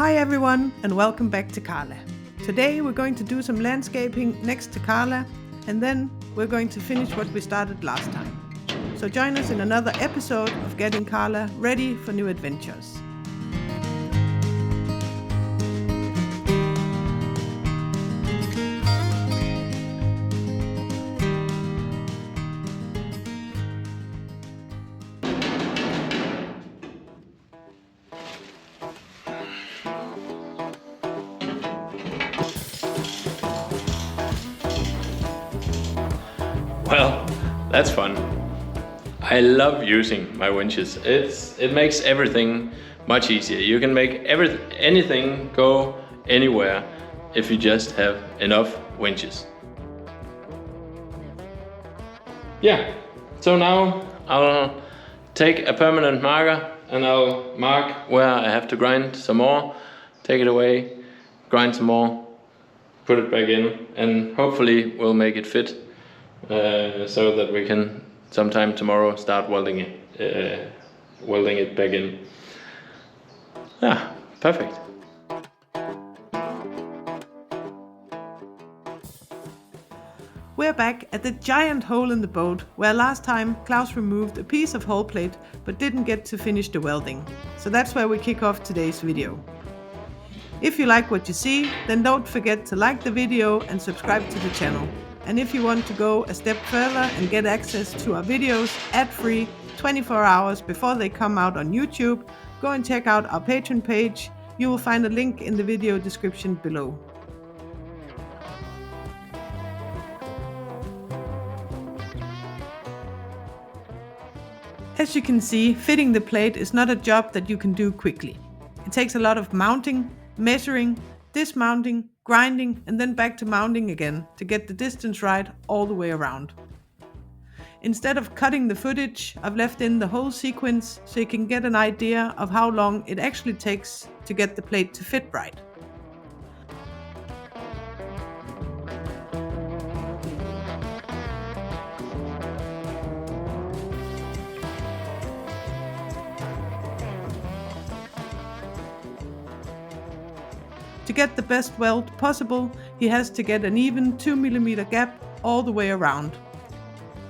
Hi everyone and welcome back to Carla. Today we're going to do some landscaping next to Carla and then we're going to finish what we started last time. So join us in another episode of getting Carla ready for new adventures. Well, that's fun. I love using my winches. It makes everything much easier. You can make anything go anywhere if you just have enough winches. Yeah, so now I'll take a permanent marker and I'll mark where I have to grind some more, take it away, grind some more, put it back in, and hopefully we'll make it fit. So that we can sometime tomorrow start welding it back in. Yeah, perfect. We're back at the giant hole in the boat where last time Claus removed a piece of hull plate but didn't get to finish the welding. So that's where we kick off today's video. If you like what you see, then don't forget to like the video and subscribe to the channel. And if you want to go a step further and get access to our videos ad-free 24 hours before they come out on YouTube, go and check out our Patreon page. You will find a link in the video description below. As you can see, fitting the plate is not a job that you can do quickly. It takes a lot of mounting, measuring, dismounting, grinding, and then back to mounting again to get the distance right all the way around. Instead of cutting the footage, I've left in the whole sequence so you can get an idea of how long it actually takes to get the plate to fit right. To get the best weld possible, he has to get an even 2mm gap all the way around.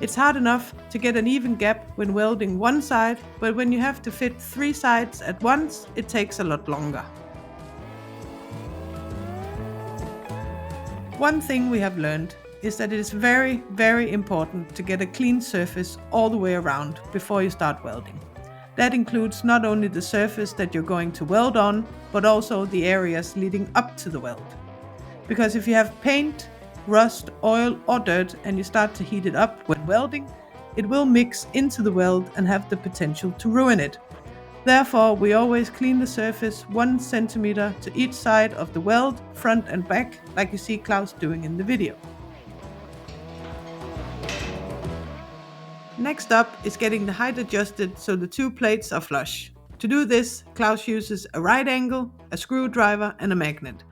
It's hard enough to get an even gap when welding one side, but when you have to fit 3 sides at once, it takes a lot longer. One thing we have learned is that it is very, very important to get a clean surface all the way around before you start welding. That includes not only the surface that you're going to weld on, but also the areas leading up to the weld. Because if you have paint, rust, oil or dirt and you start to heat it up when welding, it will mix into the weld and have the potential to ruin it. Therefore, we always clean the surface 1 centimeter to each side of the weld, front and back, like you see Claus doing in the video. Next up is getting the height adjusted so the 2 plates are flush. To do this, Claus uses a right angle, a screwdriver and a magnet.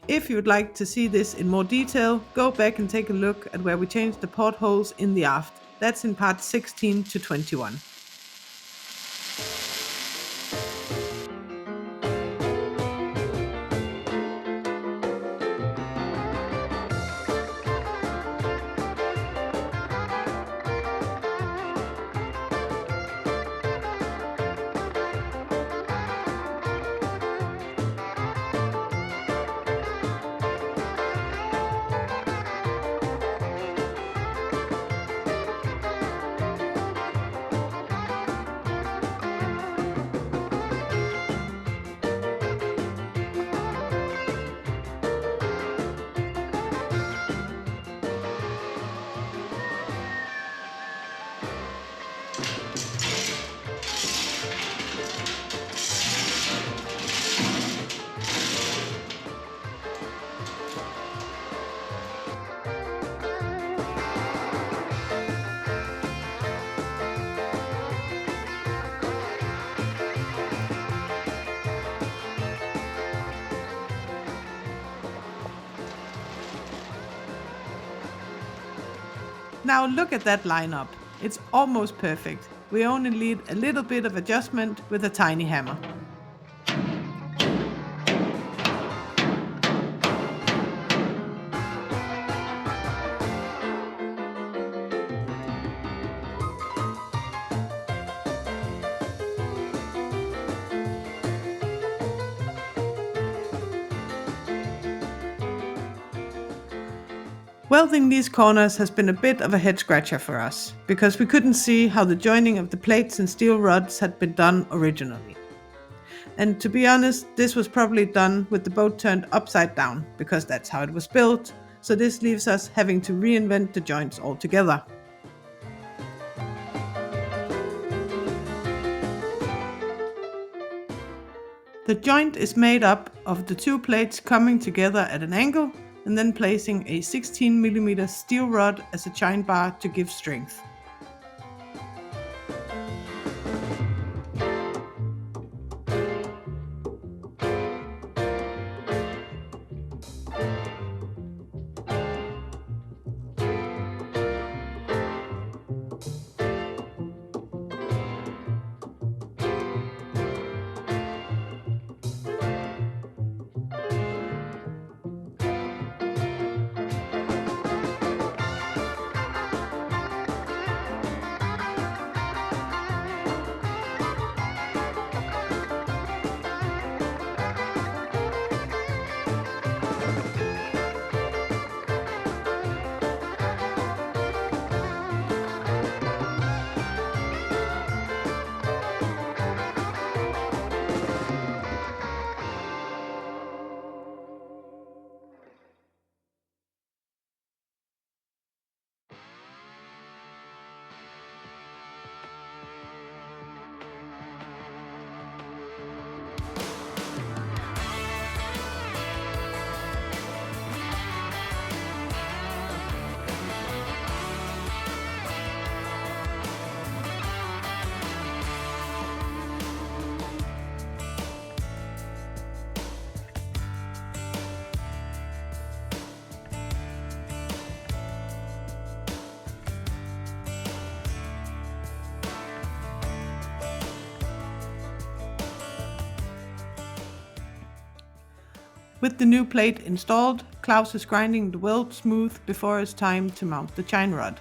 If you would like to see this in more detail, go back and take a look at where we changed the portholes in the aft. That's in parts 16 to 21. Now look at that lineup. It's almost perfect. We only need a little bit of adjustment with a tiny hammer. Welding these corners has been a bit of a head scratcher for us, because we couldn't see how the joining of the plates and steel rods had been done originally. And to be honest, this was probably done with the boat turned upside down, because that's how it was built, so this leaves us having to reinvent the joints altogether. The joint is made up of the two plates coming together at an angle and then placing a 16mm steel rod as a chine bar to give strength. With the new plate installed, Claus is grinding the weld smooth before it's time to mount the chine rod.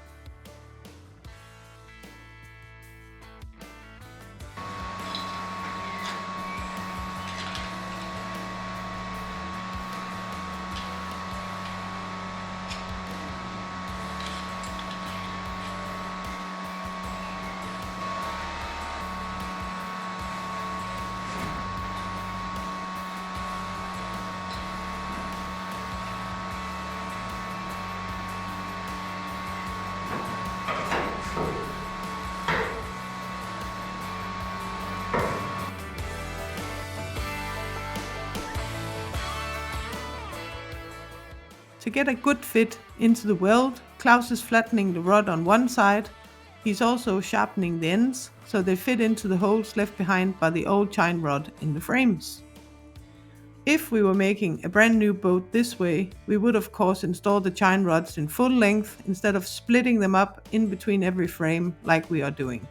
To get a good fit into the weld, Claus is flattening the rod on one side. He's also sharpening the ends so they fit into the holes left behind by the old chine rod in the frames. If we were making a brand new boat this way, we would of course install the chine rods in full length instead of splitting them up in between every frame like we are doing.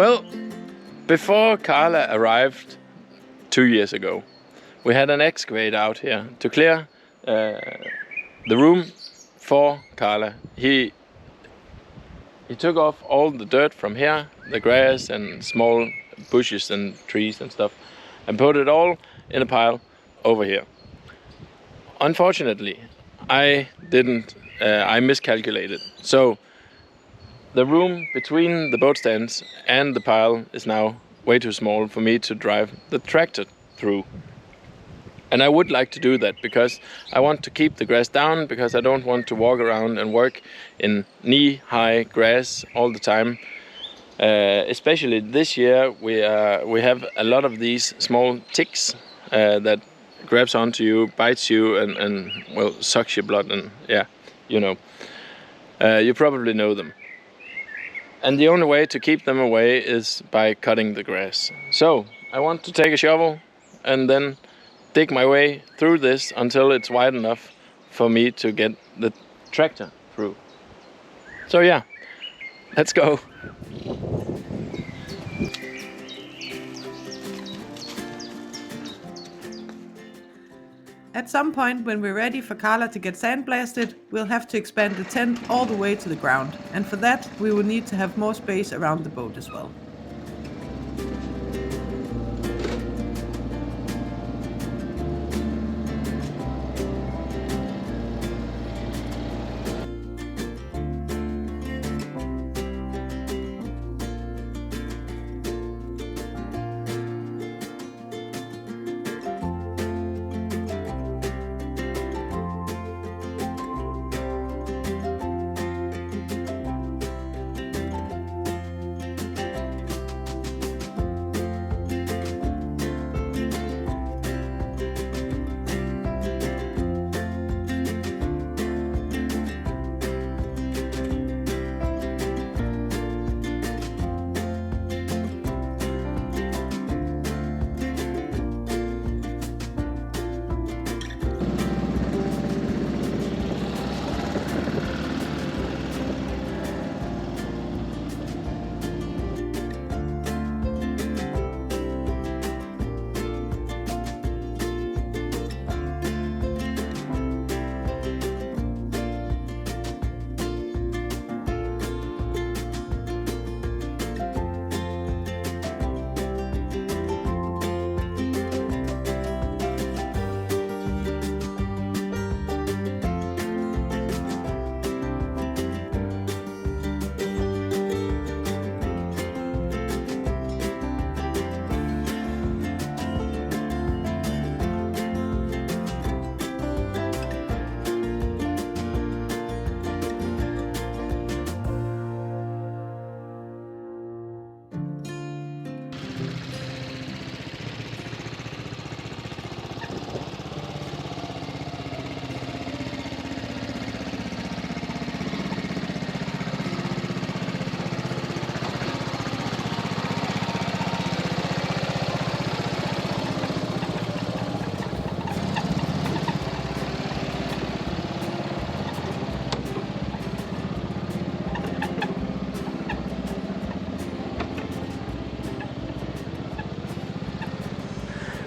Well, before Carla arrived 2 years ago, we had an excavator out here to clear the room for Carla. He took off all the dirt from here, the grass and small bushes and trees and stuff, and put it all in a pile over here. Unfortunately, I miscalculated. So the room between the boat stands and the pile is now way too small for me to drive the tractor through. And I would like to do that because I want to keep the grass down, because I don't want to walk around and work in knee-high grass all the time. Especially this year, we have a lot of these small ticks that grabs onto you, bites you, and well, sucks your blood, and yeah, you know. You probably know them. And the only way to keep them away is by cutting the grass. So I want to take a shovel and then dig my way through this until it's wide enough for me to get the tractor through. So yeah, let's go. At some point when we're ready for Carla to get sandblasted, we'll have to expand the tent all the way to the ground, and for that we will need to have more space around the boat as well.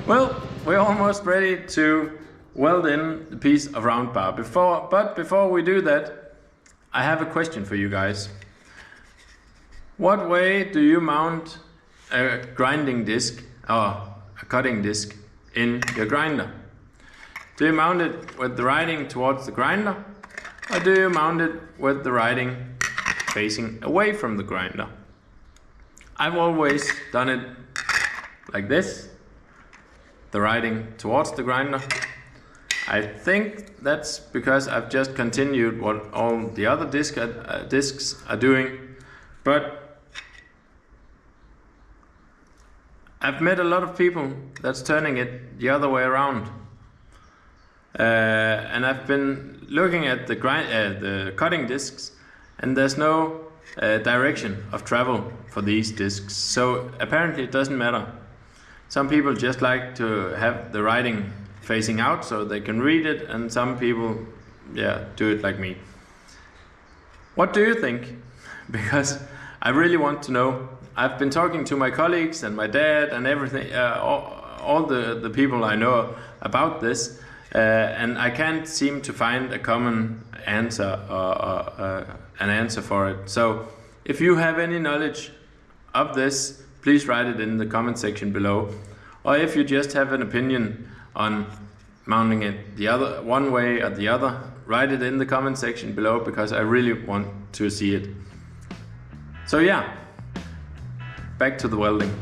Well, we're almost ready to weld in the piece of round bar. But before we do that, I have a question for you guys. What way do you mount a grinding disc or a cutting disc in your grinder? Do you mount it with the riding towards the grinder, or do you mount it with the riding facing away from the grinder? I've always done it like this, the riding towards the grinder. I think that's because I've just continued what all the other discs are doing, but I've met a lot of people that's turning it the other way around. And I've been looking at the cutting discs, and there's no direction of travel for these discs, so apparently it doesn't matter. Some people just like to have the writing facing out so they can read it, and some people, do it like me. What do you think? Because I really want to know I've been talking to my colleagues and my dad and everything, all the people I know about this, and I can't seem to find a common answer or an answer for it. So if you have any knowledge of this, please write it in the comment section below. Or if you just have an opinion on mounting it the other one way or the other, write it in the comment section below, because I really want to see it. So yeah, back to the welding.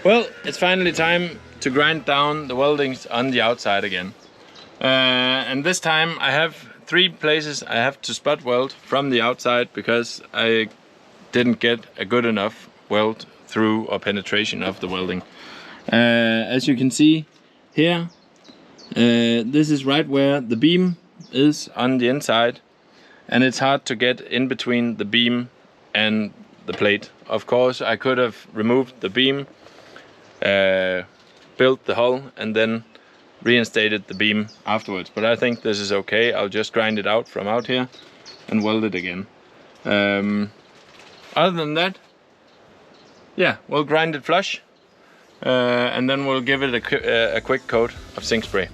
Well, it's finally time to grind down the weldings on the outside again. And this time I have 3 places I have to spot weld from the outside, because I didn't get a good enough weld through or penetration of the welding. As you can see here, this is right where the beam is on the inside, and it's hard to get in between the beam and the plate. Of course, I could have removed the beam, built the hull, and then reinstated the beam afterwards, but I think this is okay. I'll just grind it out from out here and weld it again. Other than that, yeah, we'll grind it flush, and then we'll give it a quick coat of zinc spray.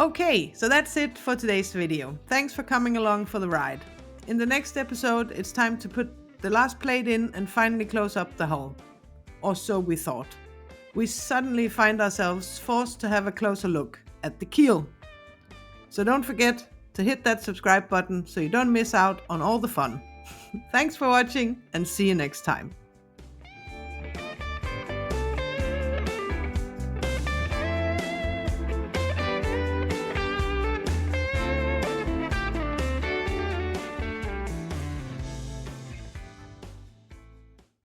Okay, so that's it for today's video. Thanks for coming along for the ride. In the next episode, it's time to put the last plate in and finally close up the hull. Or so we thought. We suddenly find ourselves forced to have a closer look at the keel. So don't forget to hit that subscribe button so you don't miss out on all the fun. Thanks for watching and see you next time.